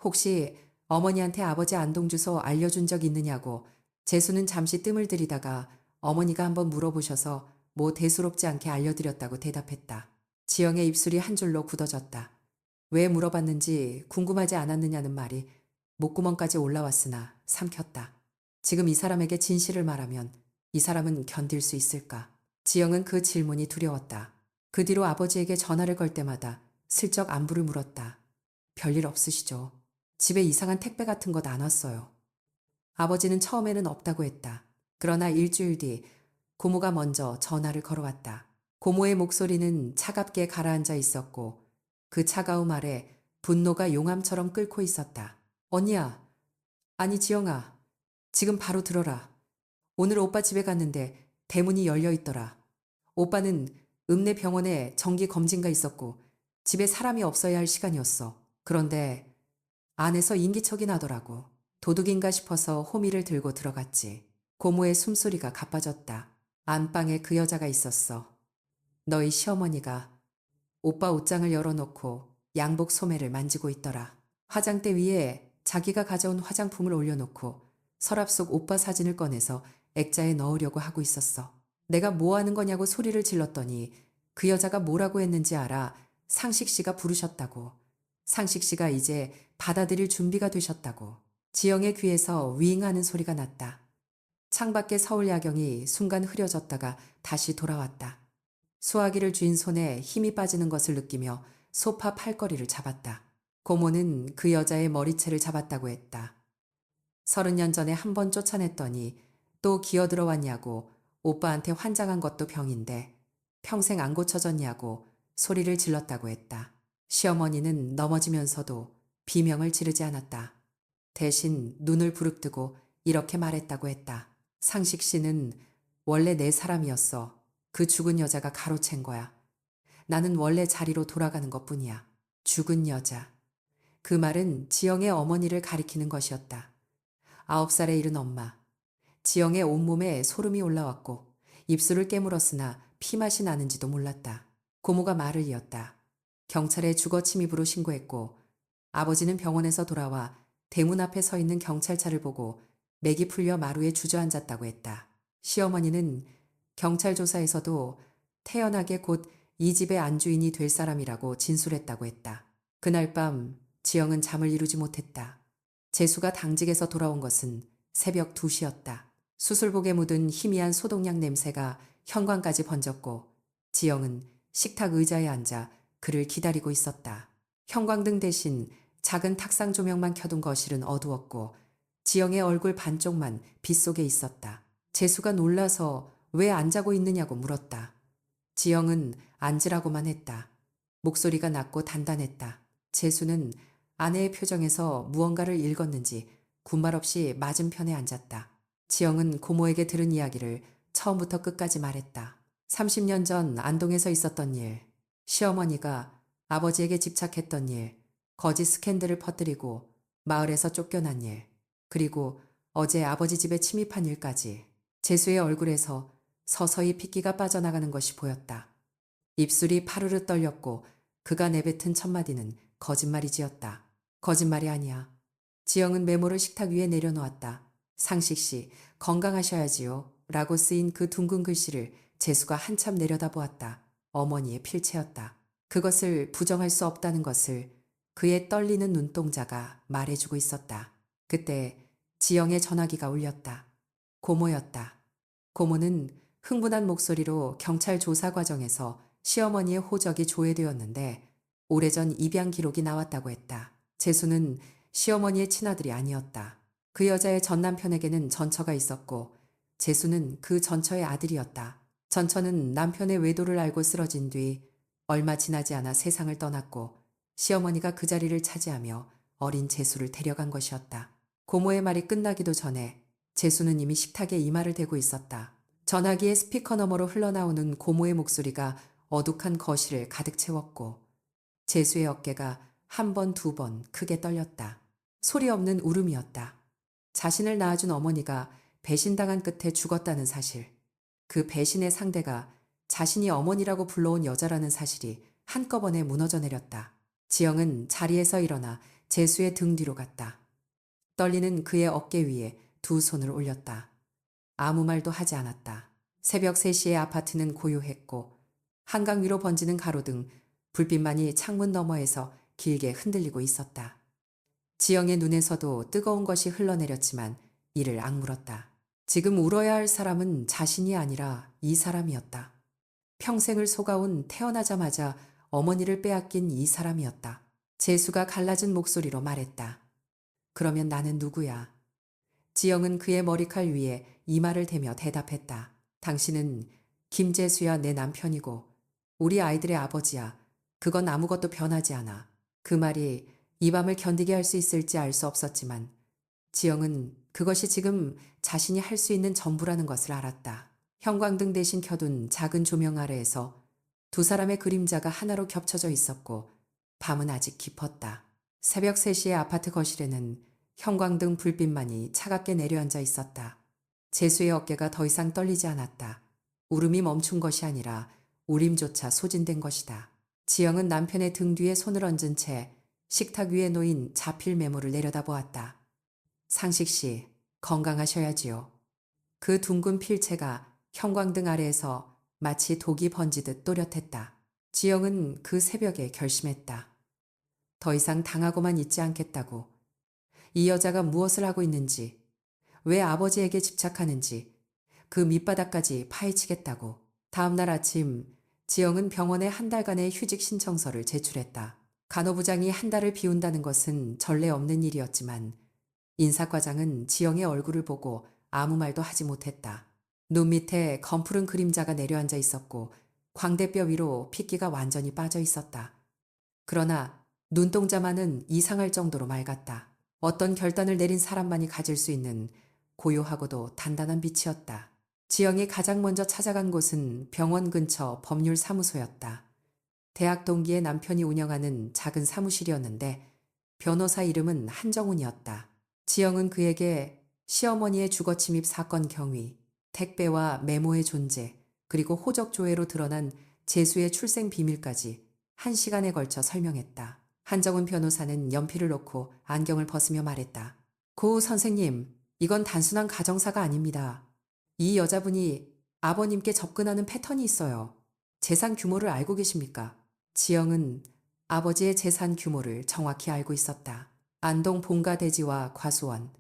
혹시 어머니한테 아버지 안동 주소 알려준 적 있느냐고. 재수는 잠시 뜸을 들이다가 어머니가 한번 물어보셔서 뭐 대수롭지 않게 알려드렸다고 대답했다. 지영의 입술이 한 줄로 굳어졌다. 왜 물어봤는지 궁금하지 않았느냐는 말이 목구멍까지 올라왔으나 삼켰다. 지금 이 사람에게 진실을 말하면 이 사람은 견딜 수 있을까? 지영은 그 질문이 두려웠다. 그 뒤로 아버지에게 전화를 걸 때마다 슬쩍 안부를 물었다. 별일 없으시죠? 집에 이상한 택배 같은 것 안 왔어요. 아버지는 처음에는 없다고 했다. 그러나 일주일 뒤 고모가 먼저 전화를 걸어왔다. 고모의 목소리는 차갑게 가라앉아 있었고 그 차가움 아래 분노가 용암처럼 끓고 있었다. 언니야, 아니 지영아, 지금 바로 들어라. 오늘 오빠 집에 갔는데 대문이 열려 있더라. 오빠는 읍내 병원에 정기 검진가 있었고 집에 사람이 없어야 할 시간이었어. 그런데 안에서 인기척이 나더라고. 도둑인가 싶어서 호미를 들고 들어갔지. 고모의 숨소리가 가빠졌다. 안방에 그 여자가 있었어. 너희 시어머니가 오빠 옷장을 열어놓고 양복 소매를 만지고 있더라. 화장대 위에 자기가 가져온 화장품을 올려놓고 서랍 속 오빠 사진을 꺼내서 액자에 넣으려고 하고 있었어. 내가 뭐 하는 거냐고 소리를 질렀더니 그 여자가 뭐라고 했는지 알아. 상식 씨가 부르셨다고. 상식 씨가 이제 받아들일 준비가 되셨다고. 지영의 귀에서 윙 하는 소리가 났다. 창밖의 서울 야경이 순간 흐려졌다가 다시 돌아왔다. 수화기를 쥔 손에 힘이 빠지는 것을 느끼며 소파 팔걸이를 잡았다. 고모는 그 여자의 머리채를 잡았다고 했다. 30년 전에 한 번 쫓아냈더니 또 기어들어왔냐고 오빠한테 환장한 것도 병인데 평생 안 고쳐졌냐고 소리를 질렀다고 했다. 시어머니는 넘어지면서도 비명을 지르지 않았다. 대신 눈을 부릅뜨고 이렇게 말했다고 했다. 상식 씨는 원래 내 사람이었어. 그 죽은 여자가 가로챈 거야. 나는 원래 자리로 돌아가는 것뿐이야. 죽은 여자. 그 말은 지영의 어머니를 가리키는 것이었다. 9살에 이른 엄마. 지영의 온몸에 소름이 올라왔고 입술을 깨물었으나 피맛이 나는지도 몰랐다. 고모가 말을 이었다. 경찰에 주거 침입으로 신고했고 아버지는 병원에서 돌아와 대문 앞에 서 있는 경찰차를 보고 맥이 풀려 마루에 주저앉았다고 했다. 시어머니는 경찰 조사에서도 태연하게 곧 이 집의 안주인이 될 사람이라고 진술했다고 했다. 그날 밤 지영은 잠을 이루지 못했다. 재수가 당직에서 돌아온 것은 새벽 2시였다. 수술복에 묻은 희미한 소독약 냄새가 현관까지 번졌고 지영은 식탁 의자에 앉아 그를 기다리고 있었다. 형광등 대신 작은 탁상 조명만 켜둔 거실은 어두웠고 지영의 얼굴 반쪽만 빛 속에 있었다. 재수가 놀라서 왜 안 자고 있느냐고 물었다. 지영은 앉으라고만 했다. 목소리가 낮고 단단했다. 재수는 아내의 표정에서 무언가를 읽었는지 군말 없이 맞은편에 앉았다. 지영은 고모에게 들은 이야기를 처음부터 끝까지 말했다. 30년 전 안동에서 있었던 일, 시어머니가 아버지에게 집착했던 일, 거짓 스캔들을 퍼뜨리고 마을에서 쫓겨난 일, 그리고 어제 아버지 집에 침입한 일까지. 재수의 얼굴에서 서서히 핏기가 빠져나가는 것이 보였다. 입술이 파르르 떨렸고 그가 내뱉은 첫마디는 거짓말이지였다. 거짓말이 아니야. 지영은 메모를 식탁 위에 내려놓았다. 상식 씨, 건강하셔야지요. 라고 쓰인 그 둥근 글씨를 재수가 한참 내려다보았다. 어머니의 필체였다. 그것을 부정할 수 없다는 것을 그의 떨리는 눈동자가 말해주고 있었다. 그때 지영의 전화기가 울렸다. 고모였다. 고모는 흥분한 목소리로 경찰 조사 과정에서 시어머니의 호적이 조회되었는데 오래전 입양 기록이 나왔다고 했다. 재수는 시어머니의 친아들이 아니었다. 그 여자의 전 남편에게는 전처가 있었고 재수는 그 전처의 아들이었다. 전처는 남편의 외도를 알고 쓰러진 뒤 얼마 지나지 않아 세상을 떠났고 시어머니가 그 자리를 차지하며 어린 재수를 데려간 것이었다. 고모의 말이 끝나기도 전에 재수는 이미 식탁에 이마를 대고 있었다. 전화기의 스피커 너머로 흘러나오는 고모의 목소리가 어둑한 거실을 가득 채웠고 재수의 어깨가 한 번, 두 번 크게 떨렸다. 소리 없는 울음이었다. 자신을 낳아준 어머니가 배신당한 끝에 죽었다는 사실. 그 배신의 상대가 자신이 어머니라고 불러온 여자라는 사실이 한꺼번에 무너져 내렸다. 지영은 자리에서 일어나 재수의 등 뒤로 갔다. 떨리는 그의 어깨 위에 두 손을 올렸다. 아무 말도 하지 않았다. 새벽 3시의 아파트는 고요했고 한강 위로 번지는 가로등, 불빛만이 창문 너머에서 길게 흔들리고 있었다. 지영의 눈에서도 뜨거운 것이 흘러내렸지만 이를 악물었다. 지금 울어야 할 사람은 자신이 아니라 이 사람이었다. 평생을 속아온 태어나자마자 어머니를 빼앗긴 이 사람이었다. 재수가 갈라진 목소리로 말했다. 그러면 나는 누구야? 지영은 그의 머리칼 위에 이마를 대며 대답했다. 당신은 김재수야, 내 남편이고 우리 아이들의 아버지야. 그건 아무것도 변하지 않아. 그 말이 이 밤을 견디게 할 수 있을지 알 수 없었지만 지영은 그것이 지금 자신이 할 수 있는 전부라는 것을 알았다. 형광등 대신 켜둔 작은 조명 아래에서 두 사람의 그림자가 하나로 겹쳐져 있었고 밤은 아직 깊었다. 새벽 3시의 아파트 거실에는 형광등 불빛만이 차갑게 내려앉아 있었다. 재수의 어깨가 더 이상 떨리지 않았다. 울음이 멈춘 것이 아니라 울림조차 소진된 것이다. 지영은 남편의 등 뒤에 손을 얹은 채 식탁 위에 놓인 자필 메모를 내려다보았다. 상식 씨, 건강하셔야지요. 그 둥근 필체가 형광등 아래에서 마치 독이 번지듯 또렷했다. 지영은 그 새벽에 결심했다. 더 이상 당하고만 있지 않겠다고. 이 여자가 무엇을 하고 있는지, 왜 아버지에게 집착하는지 그 밑바닥까지 파헤치겠다고. 다음 날 아침 지영은 병원에 한 달간의 휴직 신청서를 제출했다. 간호부장이 한 달을 비운다는 것은 전례 없는 일이었지만 인사과장은 지영의 얼굴을 보고 아무 말도 하지 못했다. 눈 밑에 검푸른 그림자가 내려앉아 있었고 광대뼈 위로 핏기가 완전히 빠져 있었다. 그러나 눈동자만은 이상할 정도로 맑았다. 어떤 결단을 내린 사람만이 가질 수 있는 고요하고도 단단한 빛이었다. 지영이 가장 먼저 찾아간 곳은 병원 근처 법률사무소였다. 대학 동기의 남편이 운영하는 작은 사무실이었는데 변호사 이름은 한정훈이었다. 지영은 그에게 시어머니의 주거 침입 사건 경위, 택배와 메모의 존재, 그리고 호적 조회로 드러난 재수의 출생 비밀까지 1시간에 걸쳐 설명했다. 한정훈 변호사는 연필을 놓고 안경을 벗으며 말했다. 고 선생님, 이건 단순한 가정사가 아닙니다. 이 여자분이 아버님께 접근하는 패턴이 있어요. 재산 규모를 알고 계십니까? 지영은 아버지의 재산 규모를 정확히 알고 있었다. 안동 본가 대지와 과수원,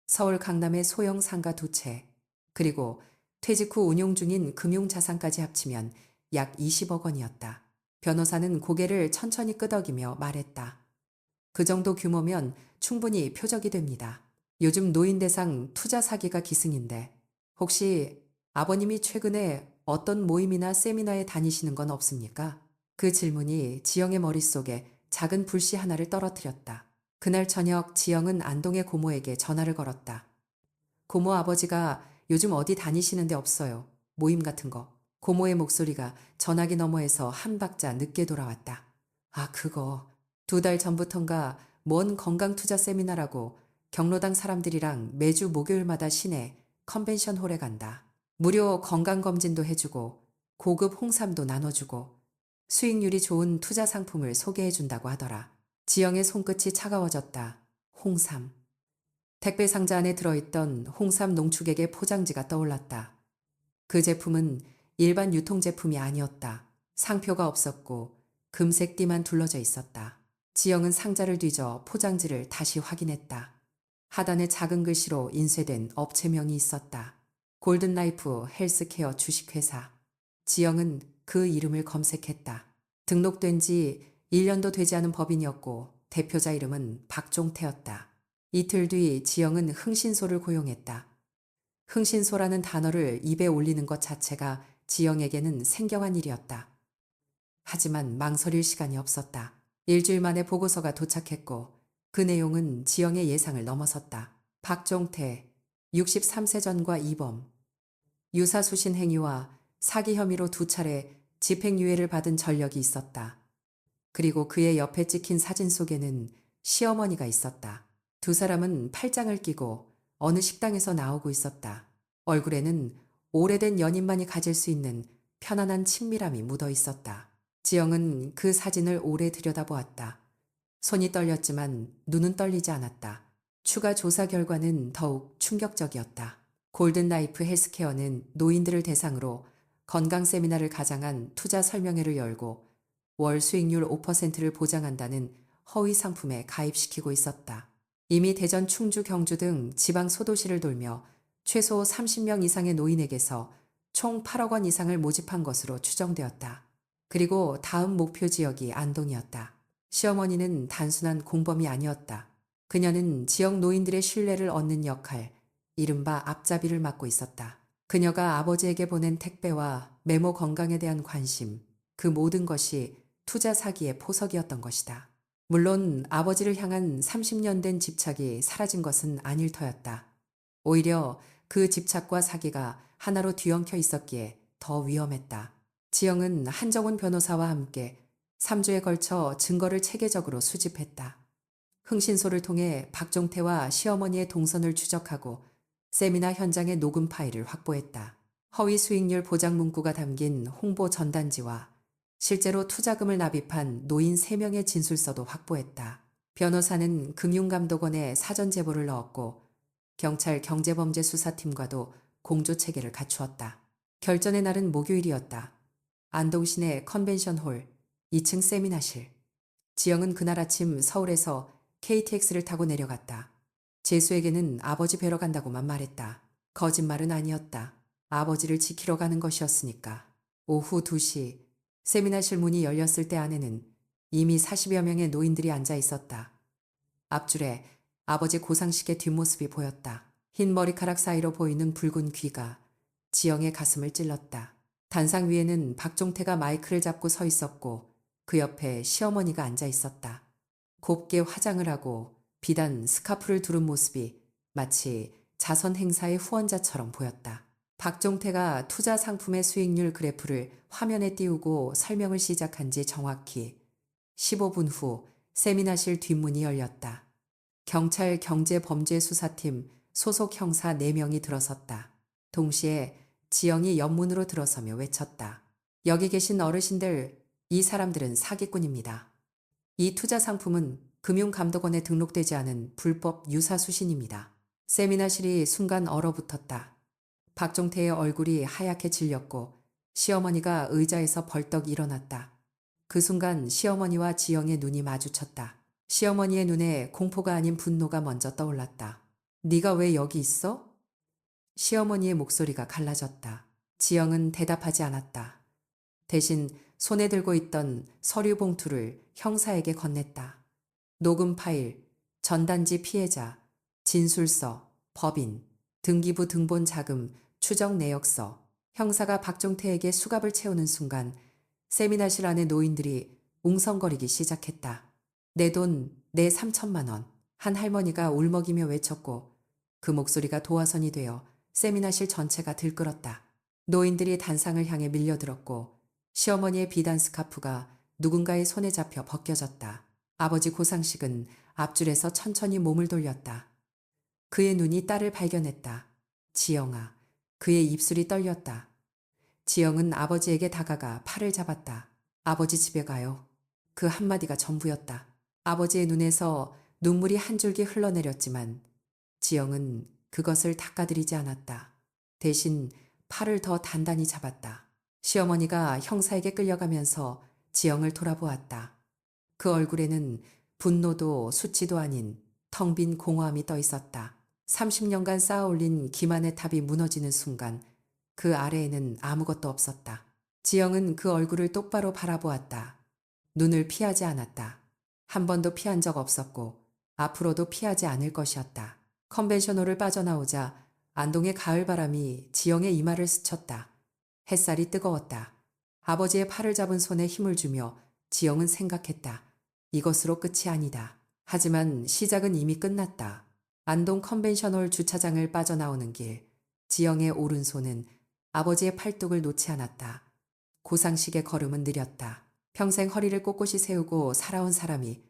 서울 강남의 소형 상가 2채, 그리고 퇴직 후 운용 중인 금융자산까지 합치면 약 20억 원이었다. 변호사는 고개를 천천히 끄덕이며 말했다. 그 정도 규모면 충분히 표적이 됩니다. 요즘 노인 대상 투자 사기가 기승인데 혹시 아버님이 최근에 어떤 모임이나 세미나에 다니시는 건 없습니까? 그 질문이 지영의 머릿속에 작은 불씨 하나를 떨어뜨렸다. 그날 저녁 지영은 안동의 고모에게 전화를 걸었다. 고모 아버지가 요즘 어디 다니시는데 없어요. 모임 같은 거. 고모의 목소리가 전화기 너머에서 한 박자 늦게 돌아왔다. 아, 그거. 2달 전부턴가 먼 건강투자 세미나라고 경로당 사람들이랑 매주 목요일마다 시내 컨벤션 홀에 간다. 무료 건강검진도 해주고 고급 홍삼도 나눠주고 수익률이 좋은 투자 상품을 소개해준다고 하더라. 지영의 손끝이 차가워졌다. 홍삼. 택배 상자 안에 들어있던 홍삼 농축액의 포장지가 떠올랐다. 그 제품은 일반 유통제품이 아니었다. 상표가 없었고 금색 띠만 둘러져 있었다. 지영은 상자를 뒤져 포장지를 다시 확인했다. 하단에 작은 글씨로 인쇄된 업체명이 있었다. 골든라이프 헬스케어 주식회사. 지영은 그 이름을 검색했다. 등록된 지 1년도 되지 않은 법인이었고 대표자 이름은 박종태였다. 이틀 뒤 지영은 흥신소를 고용했다. 흥신소라는 단어를 입에 올리는 것 자체가 지영에게는 생경한 일이었다. 하지만 망설일 시간이 없었다. 일주일 만에 보고서가 도착했고 그 내용은 지영의 예상을 넘어섰다. 박종태, 63세 전과 이범, 유사수신 행위와 사기 혐의로 2차례 집행유예를 받은 전력이 있었다. 그리고 그의 옆에 찍힌 사진 속에는 시어머니가 있었다. 2사람은 팔짱을 끼고 어느 식당에서 나오고 있었다. 얼굴에는 오래된 연인만이 가질 수 있는 편안한 친밀함이 묻어 있었다. 지영은 그 사진을 오래 들여다보았다. 손이 떨렸지만 눈은 떨리지 않았다. 추가 조사 결과는 더욱 충격적이었다. 골든라이프 헬스케어는 노인들을 대상으로 건강 세미나를 가장한 투자 설명회를 열고 월 수익률 5%를 보장한다는 허위 상품에 가입시키고 있었다. 이미 대전, 충주, 경주 등 지방 소도시를 돌며 최소 30명 이상의 노인에게서 총 8억 원 이상을 모집한 것으로 추정되었다. 그리고 다음 목표 지역이 안동이었다. 시어머니는 단순한 공범이 아니었다. 그녀는 지역 노인들의 신뢰를 얻는 역할, 이른바 앞잡이를 맡고 있었다. 그녀가 아버지에게 보낸 택배와 메모 건강에 대한 관심, 그 모든 것이 투자 사기의 포석이었던 것이다. 물론 아버지를 향한 30년 된 집착이 사라진 것은 아닐 터였다. 오히려 그 집착과 사기가 하나로 뒤엉켜 있었기에 더 위험했다. 지영은 한정훈 변호사와 함께 3주에 걸쳐 증거를 체계적으로 수집했다. 흥신소를 통해 박종태와 시어머니의 동선을 추적하고 세미나 현장의 녹음 파일을 확보했다. 허위 수익률 보장 문구가 담긴 홍보 전단지와 실제로 투자금을 납입한 노인 3명의 진술서도 확보했다. 변호사는 금융감독원에 사전 제보를 넣었고 경찰 경제범죄수사팀과도 공조체계를 갖추었다. 결전의 날은 목요일이었다. 안동시내 컨벤션홀 2층 세미나실. 지영은 그날 아침 서울에서 KTX를 타고 내려갔다. 재수에게는 아버지 뵈러 간다고만 말했다. 거짓말은 아니었다. 아버지를 지키러 가는 것이었으니까. 오후 2시 세미나실 문이 열렸을 때 안에는 이미 40여 명의 노인들이 앉아 있었다. 앞줄에 아버지 고상식의 뒷모습이 보였다. 흰 머리카락 사이로 보이는 붉은 귀가 지영의 가슴을 찔렀다. 단상 위에는 박종태가 마이크를 잡고 서 있었고 그 옆에 시어머니가 앉아 있었다. 곱게 화장을 하고 비단 스카프를 두른 모습이 마치 자선 행사의 후원자처럼 보였다. 박종태가 투자 상품의 수익률 그래프를 화면에 띄우고 설명을 시작한 지 정확히 15분 후 세미나실 뒷문이 열렸다. 경찰 경제범죄수사팀 소속 형사 4명이 들어섰다. 동시에 지영이 옆문으로 들어서며 외쳤다. 여기 계신 어르신들, 이 사람들은 사기꾼입니다. 이 투자 상품은 금융감독원에 등록되지 않은 불법 유사수신입니다. 세미나실이 순간 얼어붙었다. 박종태의 얼굴이 하얗게 질렸고 시어머니가 의자에서 벌떡 일어났다. 그 순간 시어머니와 지영의 눈이 마주쳤다. 시어머니의 눈에 공포가 아닌 분노가 먼저 떠올랐다. 네가 왜 여기 있어? 시어머니의 목소리가 갈라졌다. 지영은 대답하지 않았다. 대신 손에 들고 있던 서류 봉투를 형사에게 건넸다. 녹음 파일, 전단지 피해자, 진술서, 법인, 등기부 등본 자금, 추적 내역서. 형사가 박종태에게 수갑을 채우는 순간 세미나실 안의 노인들이 웅성거리기 시작했다. 내 돈, 내 3천만 원. 한 할머니가 울먹이며 외쳤고 그 목소리가 도화선이 되어 세미나실 전체가 들끓었다. 노인들이 단상을 향해 밀려들었고 시어머니의 비단 스카프가 누군가의 손에 잡혀 벗겨졌다. 아버지 고상식은 앞줄에서 천천히 몸을 돌렸다. 그의 눈이 딸을 발견했다. 지영아. 그의 입술이 떨렸다. 지영은 아버지에게 다가가 팔을 잡았다. 아버지 집에 가요. 그 한마디가 전부였다. 아버지의 눈에서 눈물이 한 줄기 흘러내렸지만 지영은 그것을 닦아들이지 않았다. 대신 팔을 더 단단히 잡았다. 시어머니가 형사에게 끌려가면서 지영을 돌아보았다. 그 얼굴에는 분노도 수치도 아닌 텅 빈 공허함이 떠 있었다. 30년간 쌓아올린 기만의 탑이 무너지는 순간 그 아래에는 아무것도 없었다. 지영은 그 얼굴을 똑바로 바라보았다. 눈을 피하지 않았다. 한 번도 피한 적 없었고 앞으로도 피하지 않을 것이었다. 컨벤션홀을 빠져나오자 안동의 가을바람이 지영의 이마를 스쳤다. 햇살이 뜨거웠다. 아버지의 팔을 잡은 손에 힘을 주며 지영은 생각했다. 이것으로 끝이 아니다. 하지만 시작은 이미 끝났다. 안동 컨벤션홀 주차장을 빠져나오는 길, 지영의 오른손은 아버지의 팔뚝을 놓지 않았다. 고상식의 걸음은 느렸다. 평생 허리를 꼿꼿이 세우고 살아온 사람이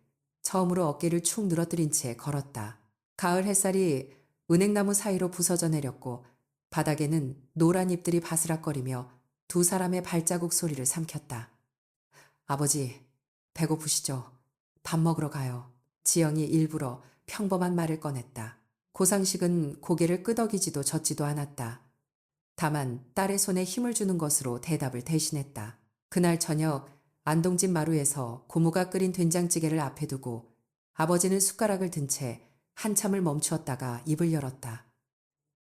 처음으로 어깨를 축 늘어뜨린 채 걸었다. 가을 햇살이 은행나무 사이로 부서져 내렸고 바닥에는 노란 잎들이 바스락거리며 두 사람의 발자국 소리를 삼켰다. 아버지, 배고프시죠? 밥 먹으러 가요. 지영이 일부러 평범한 말을 꺼냈다. 고상식은 고개를 끄덕이지도 젓지도 않았다. 다만 딸의 손에 힘을 주는 것으로 대답을 대신했다. 그날 저녁 안동집 마루에서 고모가 끓인 된장찌개를 앞에 두고 아버지는 숟가락을 든 채 한참을 멈추었다가 입을 열었다.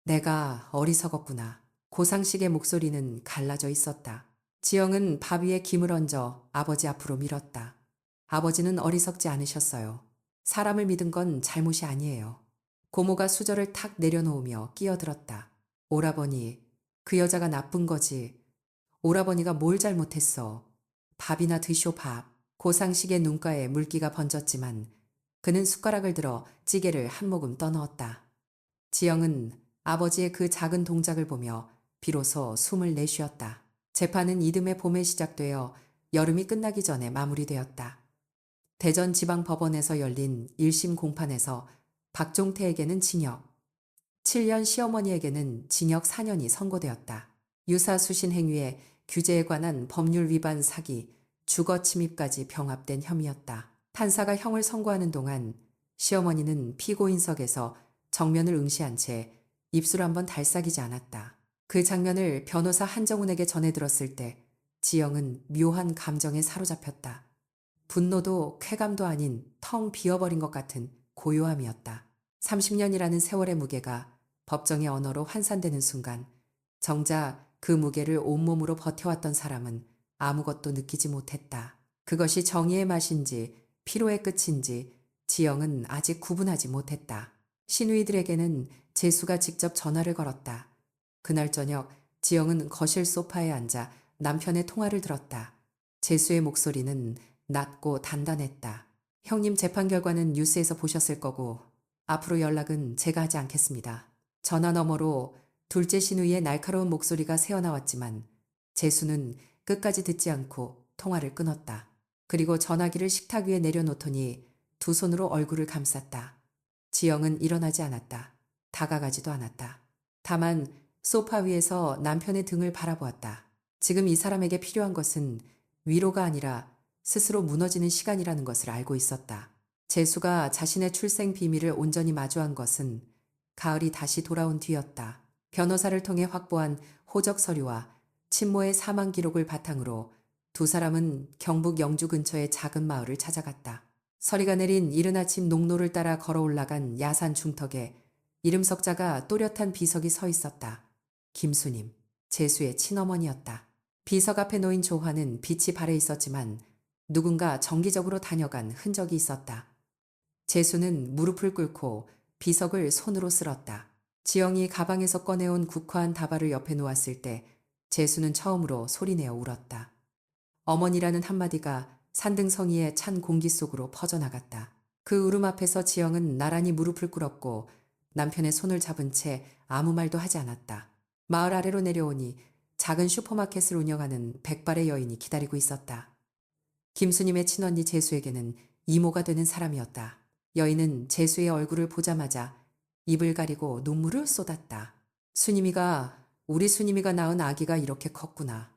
내가 어리석었구나. 고상식의 목소리는 갈라져 있었다. 지영은 밥 위에 김을 얹어 아버지 앞으로 밀었다. 아버지는 어리석지 않으셨어요. 사람을 믿은 건 잘못이 아니에요. 고모가 수저를 탁 내려놓으며 끼어들었다. 오라버니, 그 여자가 나쁜 거지. 오라버니가 뭘 잘못했어. 밥이나 드쇼 밥. 고상식의 눈가에 물기가 번졌지만 그는 숟가락을 들어 찌개를 한 모금 떠넣었다. 지영은 아버지의 그 작은 동작을 보며 비로소 숨을 내쉬었다. 재판은 이듬해 봄에 시작되어 여름이 끝나기 전에 마무리되었다. 대전지방법원에서 열린 1심 공판에서 박종태에게는 징역, 7년 시어머니에게는 징역 4년이 선고되었다. 유사수신 행위에 규제에 관한 법률 위반 사기, 주거 침입까지 병합된 혐의였다. 판사가 형을 선고하는 동안 시어머니는 피고인석에서 정면을 응시한 채 입술 한번 달싹이지 않았다. 그 장면을 변호사 한정훈에게 전해 들었을 때 지영은 묘한 감정에 사로잡혔다. 분노도 쾌감도 아닌 텅 비어버린 것 같은 고요함이었다. 30년이라는 세월의 무게가 법정의 언어로 환산되는 순간 정작 그 무게를 온몸으로 버텨왔던 사람은 아무것도 느끼지 못했다. 그것이 정의의 맛인지 피로의 끝인지 지영은 아직 구분하지 못했다. 시누이들에게는 재수가 직접 전화를 걸었다. 그날 저녁 지영은 거실 소파에 앉아 남편의 통화를 들었다. 재수의 목소리는 낮고 단단했다. 형님 재판 결과는 뉴스에서 보셨을 거고 앞으로 연락은 제가 하지 않겠습니다. 전화 너머로 둘째 시누이의 날카로운 목소리가 새어나왔지만 재수는 끝까지 듣지 않고 통화를 끊었다. 그리고 전화기를 식탁 위에 내려놓더니 두 손으로 얼굴을 감쌌다. 지영은 일어나지 않았다. 다가가지도 않았다. 다만 소파 위에서 남편의 등을 바라보았다. 지금 이 사람에게 필요한 것은 위로가 아니라 스스로 무너지는 시간이라는 것을 알고 있었다. 재수가 자신의 출생 비밀을 온전히 마주한 것은 가을이 다시 돌아온 뒤였다. 변호사를 통해 확보한 호적 서류와 친모의 사망 기록을 바탕으로 두 사람은 경북 영주 근처의 작은 마을을 찾아갔다. 서리가 내린 이른 아침 농로를 따라 걸어 올라간 야산 중턱에 이름 석자가 또렷한 비석이 서 있었다. 김수님, 재수의 친어머니였다. 비석 앞에 놓인 조화는 빛이 발해 있었지만 누군가 정기적으로 다녀간 흔적이 있었다. 재수는 무릎을 꿇고 비석을 손으로 쓸었다. 지영이 가방에서 꺼내온 국화한 다발을 옆에 놓았을 때 재수는 처음으로 소리내어 울었다. 어머니라는 한마디가 산등성이의 찬 공기 속으로 퍼져나갔다. 그 울음 앞에서 지영은 나란히 무릎을 꿇었고 남편의 손을 잡은 채 아무 말도 하지 않았다. 마을 아래로 내려오니 작은 슈퍼마켓을 운영하는 백발의 여인이 기다리고 있었다. 김수님의 친언니 재수에게는 이모가 되는 사람이었다. 여인은 재수의 얼굴을 보자마자 입을 가리고 눈물을 쏟았다. 우리 수님이가 낳은 아기가 이렇게 컸구나.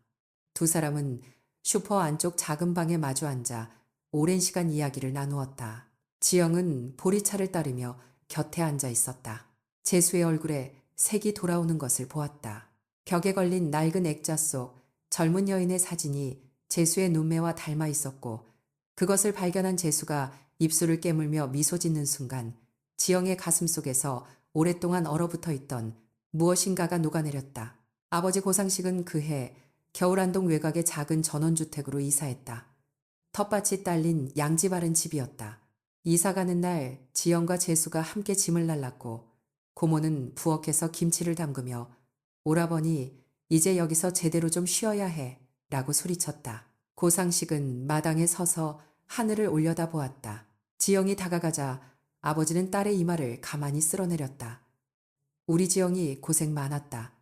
두 사람은 슈퍼 안쪽 작은 방에 마주 앉아 오랜 시간 이야기를 나누었다. 지영은 보리차를 따르며 곁에 앉아 있었다. 재수의 얼굴에 색이 돌아오는 것을 보았다. 벽에 걸린 낡은 액자 속 젊은 여인의 사진이 재수의 눈매와 닮아 있었고 그것을 발견한 재수가 입술을 깨물며 미소 짓는 순간 지영의 가슴 속에서 오랫동안 얼어붙어 있던 무엇인가가 녹아내렸다. 아버지 고상식은 그해 겨울안동 외곽의 작은 전원주택으로 이사했다. 텃밭이 딸린 양지 바른 집이었다. 이사가는 날 지영과 재수가 함께 짐을 날랐고 고모는 부엌에서 김치를 담그며 오라버니 이제 여기서 제대로 좀 쉬어야 해 라고 소리쳤다. 고상식은 마당에 서서 하늘을 올려다 보았다. 지영이 다가가자 아버지는 딸의 이마를 가만히 쓸어내렸다. 우리 지영이 고생 많았다.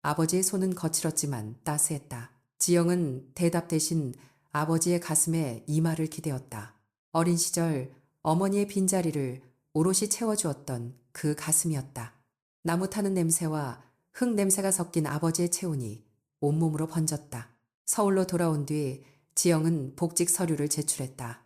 아버지의 손은 거칠었지만 따스했다. 지영은 대답 대신 아버지의 가슴에 이마를 기대었다. 어린 시절 어머니의 빈자리를 오롯이 채워주었던 그 가슴이었다. 나무 타는 냄새와 흙 냄새가 섞인 아버지의 체온이 온몸으로 번졌다. 서울로 돌아온 뒤 지영은 복직 서류를 제출했다.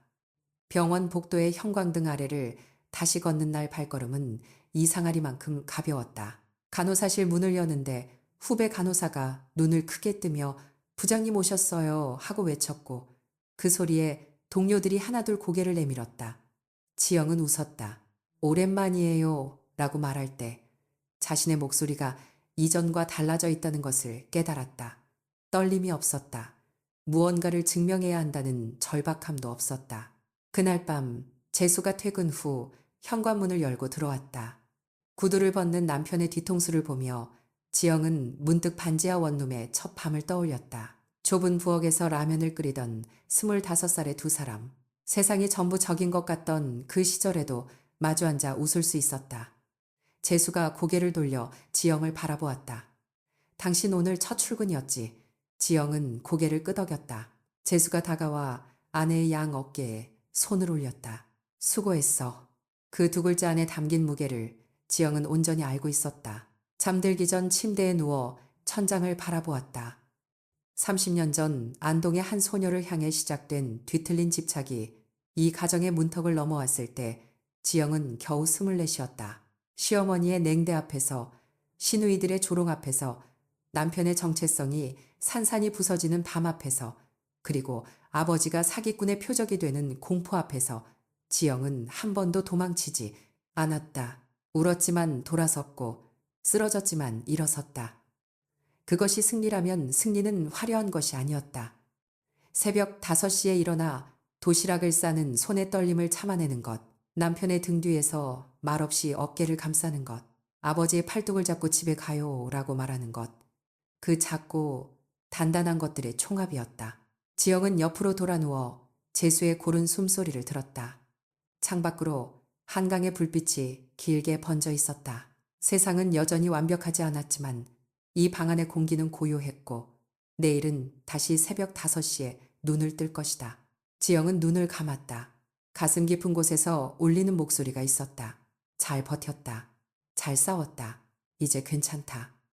병원 복도의 형광등 아래를 다시 걷는 날 발걸음은 이상하리만큼 가벼웠다. 간호사실 문을 여는데 후배 간호사가 눈을 크게 뜨며 부장님 오셨어요 하고 외쳤고 그 소리에 동료들이 하나둘 고개를 내밀었다. 지영은 웃었다. 오랜만이에요 라고 말할 때 자신의 목소리가 이전과 달라져 있다는 것을 깨달았다. 떨림이 없었다. 무언가를 증명해야 한다는 절박함도 없었다. 그날 밤 재수가 퇴근 후 현관문을 열고 들어왔다. 구두를 벗는 남편의 뒤통수를 보며 지영은 문득 반지하 원룸의 첫 밤을 떠올렸다. 좁은 부엌에서 라면을 끓이던 25살의 두 사람. 세상이 전부 적인 것 같던 그 시절에도 마주 앉아 웃을 수 있었다. 재수가 고개를 돌려 지영을 바라보았다. 당신 오늘 첫 출근이었지. 지영은 고개를 끄덕였다. 재수가 다가와 아내의 양 어깨에 손을 올렸다. 수고했어. 그 두 글자 안에 담긴 무게를 지영은 온전히 알고 있었다. 잠들기 전 침대에 누워 천장을 바라보았다. 30년 전 안동의 한 소녀를 향해 시작된 뒤틀린 집착이 이 가정의 문턱을 넘어왔을 때 지영은 겨우 숨을 내쉬었다. 시어머니의 냉대 앞에서, 시누이들의 조롱 앞에서, 남편의 정체성이 산산이 부서지는 밤 앞에서, 그리고 아버지가 사기꾼의 표적이 되는 공포 앞에서 지영은 한 번도 도망치지 않았다. 울었지만 돌아섰고 쓰러졌지만 일어섰다. 그것이 승리라면 승리는 화려한 것이 아니었다. 새벽 5시에 일어나 도시락을 싸는 손의 떨림을 참아내는 것, 남편의 등 뒤에서 말없이 어깨를 감싸는 것, 아버지의 팔뚝을 잡고 집에 가요 라고 말하는 것, 그 작고 단단한 것들의 총합이었다. 지영은 옆으로 돌아 누워 재수의 고른 숨소리를 들었다. 창밖으로 한강의 불빛이 길게 번져 있었다. 세상은 여전히 완벽하지 않았지만 이 방 안의 공기는 고요했고 내일은 다시 새벽 5시에 눈을 뜰 것이다. 지영은 눈을 감았다. 가슴 깊은 곳에서 울리는 목소리가 있었다. 잘 버텼다. 잘 싸웠다. 이제 괜찮다.